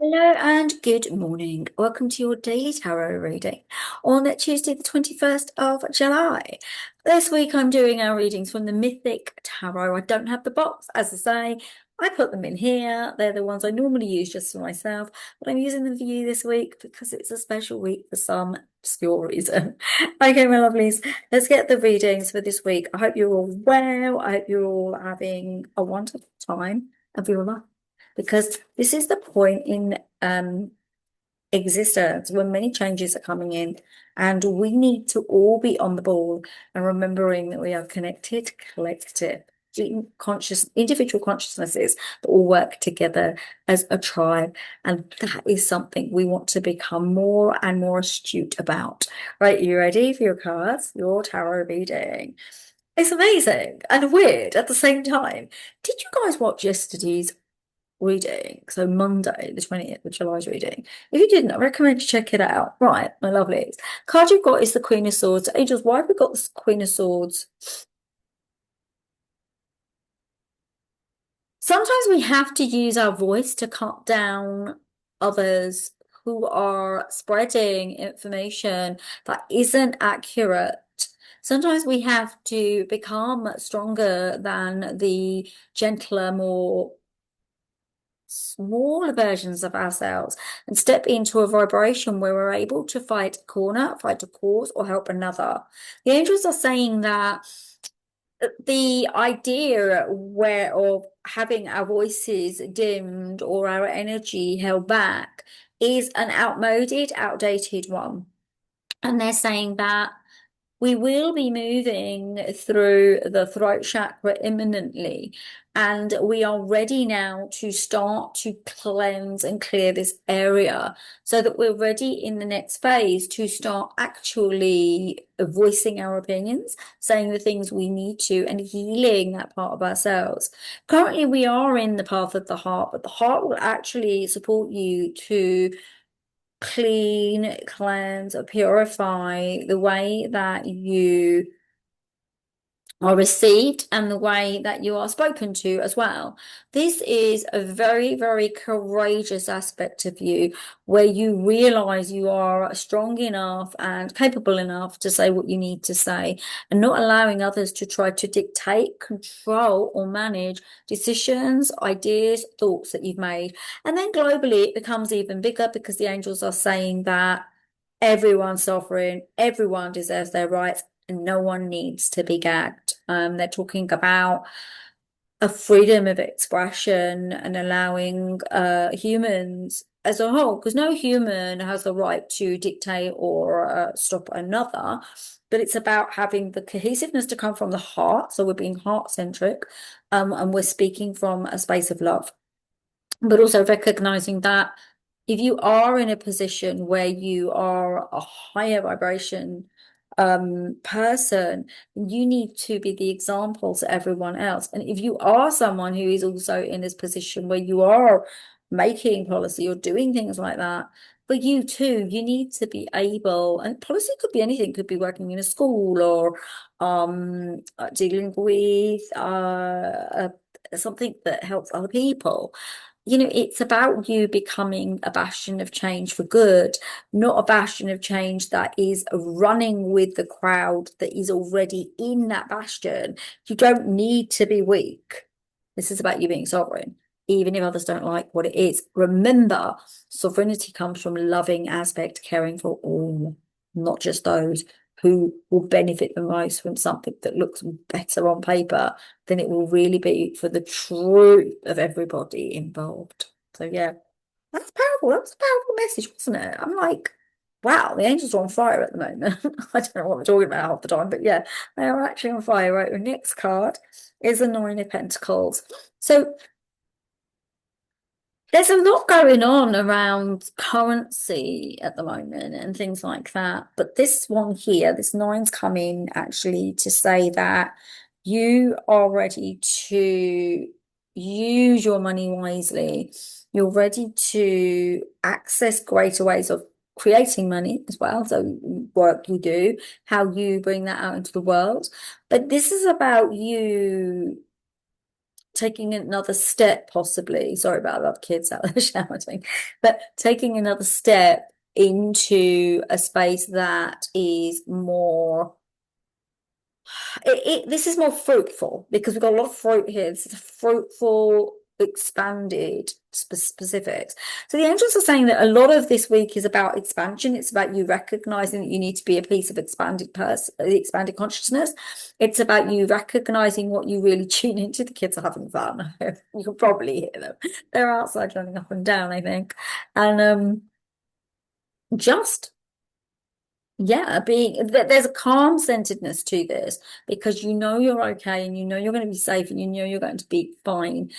Hello and good morning. Welcome to your daily tarot reading on Tuesday, the 21st of July. This week I'm doing our readings from the Mythic Tarot. I don't have the box, as I say. I put them in here. They're the ones I normally use just for myself, but I'm using them for you this week because it's a special week for some obscure reason. Okay, my lovelies, let's get the readings for this week. I hope you're all well. I hope you're all having a wonderful time of your life, because this is the point in existence when many changes are coming in, and we need to all be on the ball and remembering that we are connected, collective, conscious, individual consciousnesses that all work together as a tribe. And that is something we want to become more and more astute about. Right, you ready for your cards, your tarot reading? It's amazing and weird at the same time. Did you guys watch yesterday's reading? So Monday, the 20th of July's reading. If you didn't, I recommend you check it out. Right, my lovelies. Card you've got is the Queen of Swords. Angels, why have we got the Queen of Swords? Sometimes we have to use our voice to cut down others who are spreading information that isn't accurate. Sometimes we have to become stronger than the gentler, more smaller versions of ourselves and step into a vibration where we're able to fight a corner, fight a cause, or help another. The angels are saying that the idea where of having our voices dimmed or our energy held back is an outmoded, outdated one. And they're saying that we will be moving through the throat chakra imminently, and we are ready now to start to cleanse and clear this area so that we're ready in the next phase to start actually voicing our opinions, saying the things we need to, and healing that part of ourselves. Currently, we are in the path of the heart, but the heart will actually support you to clean, cleanse, or purify the way that you are received and the way that you are spoken to as well. This is a very, very courageous aspect of you where you realize you are strong enough and capable enough to say what you need to say and not allowing others to try to dictate, control, or manage decisions, ideas, thoughts that you've made. And then globally, it becomes even bigger because the angels are saying that everyone's sovereign, everyone deserves their rights, and no one needs to be gagged. They're talking about a freedom of expression and allowing humans as a whole, because no human has the right to dictate or stop another, but it's about having the cohesiveness to come from the heart. So we're being heart-centric, and we're speaking from a space of love, but also recognizing that if you are in a position where you are a higher vibration person, you need to be the example to everyone else. And if you are someone who is also in this position where you are making policy or doing things like that, but you too, you need to be able, and policy could be anything, could be working in a school or dealing with something that helps other people. You know, it's about you becoming a bastion of change for good, not a bastion of change that is running with the crowd that is already in that bastion. You don't need to be weak. This is about you being sovereign, even if others don't like what it is. Remember, sovereignty comes from loving aspect, caring for all, not just those who will benefit the most from something that looks better on paper than it will really be for the truth of everybody involved. So yeah, that's powerful. That was a powerful message, wasn't it? I'm like, wow, the angels are on fire at the moment. I don't know what I'm talking about half the time, but yeah, they are actually on fire. Right, the next card is the Nine of Pentacles. So there's a lot going on around currency at the moment and things like that. But this one here, this nine's come in actually to say that you are ready to use your money wisely. You're ready to access greater ways of creating money as well. So work you do, how you bring that out into the world. But this is about you taking another step, possibly. Sorry about that, kids out there shouting, but taking another step into a space that is more this is more fruitful because we've got a lot of fruit here. This is a fruitful, expanded specifics. So the angels are saying that a lot of this week is about expansion. It's about you recognizing that you need to be a piece of expanded person, the expanded consciousness. It's about you recognizing what you really tune into. The kids are having fun. You can probably hear them. They're outside running up and down, I think. And just yeah, being there's a calm centeredness to this because you know you're okay and you know you're going to be safe and you know you're going to be fine.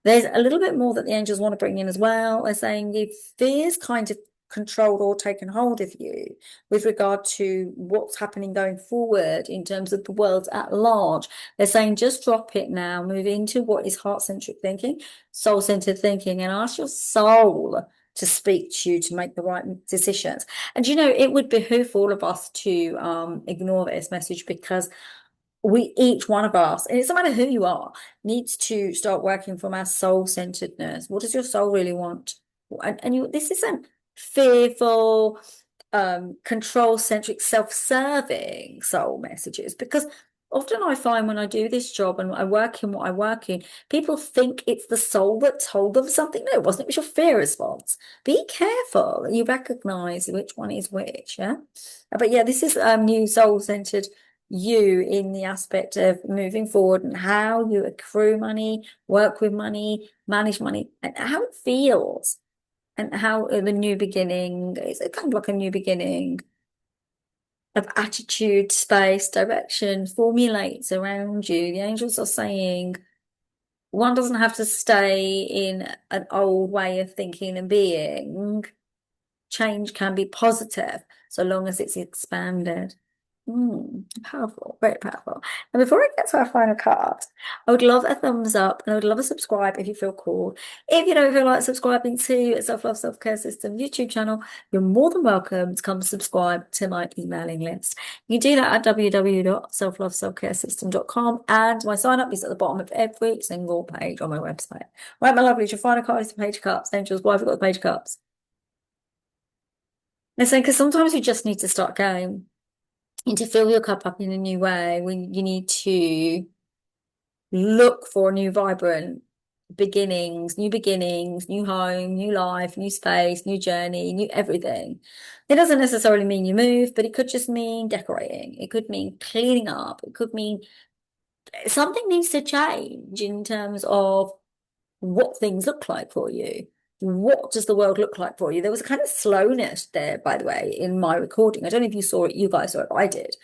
There's a little bit more that the angels want to bring in as well. They're saying if fear's kind of controlled or taken hold of you with regard to what's happening going forward in terms of the world at large, they're saying just drop it now, move into what is heart-centric thinking, soul-centered thinking, and ask your soul to speak to you to make the right decisions. And you know, it would behoove all of us to ignore this message because we, each one of us, and it doesn't matter who you are, needs to start working from our soul-centeredness. What does your soul really want? And you, this isn't fearful, control-centric, self-serving soul messages because often I find when I do this job and I work in what I work in, people think it's the soul that told them something. No, it wasn't. It was your fear response. Be careful that you recognize which one is which. Yeah. But yeah, this is new soul-centered you in the aspect of moving forward and how you accrue money, work with money, manage money, and how it feels and how the new beginning is kind of like a new beginning of attitude, space, direction formulates around you. The angels are saying one doesn't have to stay in an old way of thinking and being. Change can be positive so long as it's expanded. Powerful, very powerful. And before I get to our final card, I would love a thumbs up and I would love a subscribe if you feel called. If you don't feel like subscribing to Self-Love Self-Care System YouTube channel, you're more than welcome to come subscribe to my emailing list. You can do that at www.selfloveselfcaresystem.com and my sign up is at the bottom of every single page on my website. Right, my lovely, your final card is the Page of Cups. Angels, why have we got the Page of Cups? Listen, because sometimes we just need to start going. And to fill your cup up in a new way, when you need to look for new vibrant beginnings, new home, new life, new space, new journey, new everything. It doesn't necessarily mean you move, but it could just mean decorating. It could mean cleaning up. It could mean something needs to change in terms of what things look like for you. What does the world look like for you? There was a kind of slowness there, by the way, in my recording. I don't know if you saw it, you guys saw it, but I did.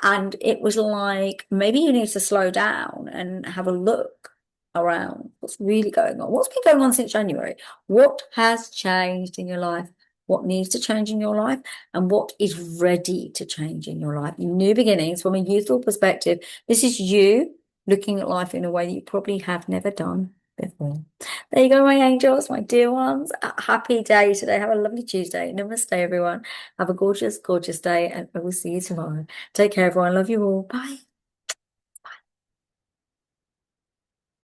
And it was like, maybe you need to slow down and have a look around what's really going on. What's been going on since January? What has changed in your life? What needs to change in your life? And what is ready to change in your life? New beginnings from a youthful perspective. This is you looking at life in a way that you probably have never done before. There you go, my angels, my dear ones. A happy day today. Have a lovely Tuesday. Namaste, everyone. Have a gorgeous, gorgeous day, and I will see you tomorrow. Take care, everyone. Love you all. Bye.